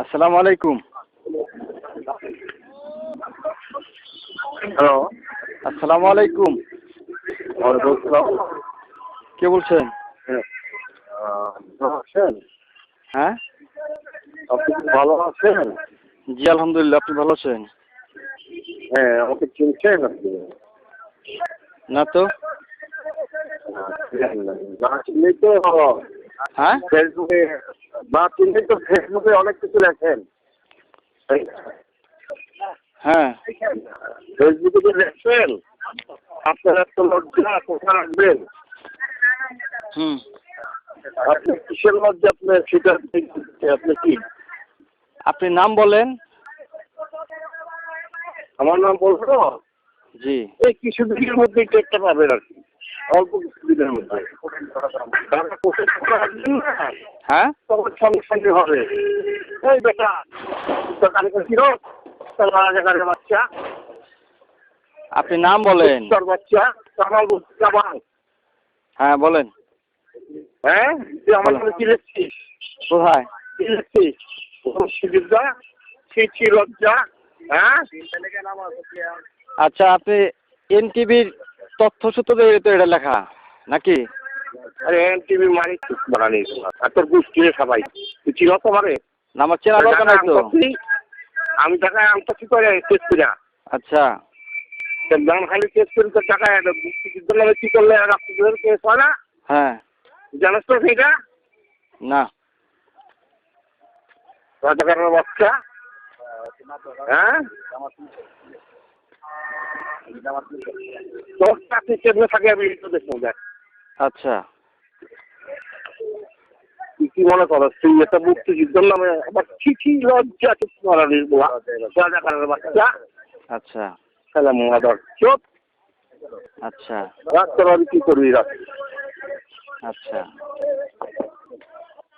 আসসালামু আলাইকুম। হ্যালো। আসসালামু আলাইকুম। ওয়ালাইকুম আসসালাম। কে বলছেন? হ্যাঁ, ভালো আছেন? হ্যাঁ, আপনি কি ভালো আছেন? জি আলহামদুলিল্লাহ। আপনি ভালো আছেন? হ্যাঁ, আমাকে চিনছেন আপনি? না তো। না চিনলেই তো হ্যাঁ, ফেসবুকে, না চিনলেই তো ফেসবুকে অনেক কিছু লেখেন। হ্যাঁ। ফেসবুকে যে লেখছেন, আপনার এত লজ্জা কোথায় রাখবেন? হুম। আপনি কিসের মধ্যে আপনার সেটা আপনি কি? আপনি নাম বলেন। আমার নাম বলবো? জি। এই কিছুদিনের মধ্যেই টেকটা পাবেন আর কি, অল্প কিছুদিনের মধ্যে। তারা কোথায় রাখবেন না, হ্যাঁ, তখন সঙ্গে সঙ্গে হবে। এই বেটা তো কালকে ছিল তার বাচ্চা, আপনি নাম বলেন। তোর বাচ্চা কামাল কামাল। হ্যাঁ বলেন। হ্যাঁ, তুই আমার বলেন। জন্য কি লিখছিস? কোথায়? কি লিখছিস? সুবিধা ছি লজ্জা। হ্যাঁ, আচ্ছা, আপনি এনটিভির তথ্যসূত্রে তো এটা লেখা নাকি? আরে এনটিভি মারি বানানি আর তোর গোষ্ঠী সবাই তুই চিনো তো মারে। না, আমার চেনা দরকার নাই তো। আমি টাকায় আমটা কি করে চেক করি না। আচ্ছা। দাম খালি চেক করি তো টাকায় মুক্তিযুদ্ধ নামে কি করলে রাষ্ট্রদ্রোহের কেস হয় না? হ্যাঁ। জানাস তো সেইটা? না। রাজাকারের বাচ্চা। হ্যাঁ, তোর চাকরি কেমনে থাকে আমি একটু দেখবো দেখ। আচ্ছা। তুই কি মনে করো তুই একটা মুক্তিযুদ্ধের নামে আবার চিঠি লজ্জা কিছু করার রাজাকারের বাচ্চা। আচ্ছা। তাহলে মাদার চোপ। আচ্ছা। রাত তোর কি করবি রাত? আচ্ছা।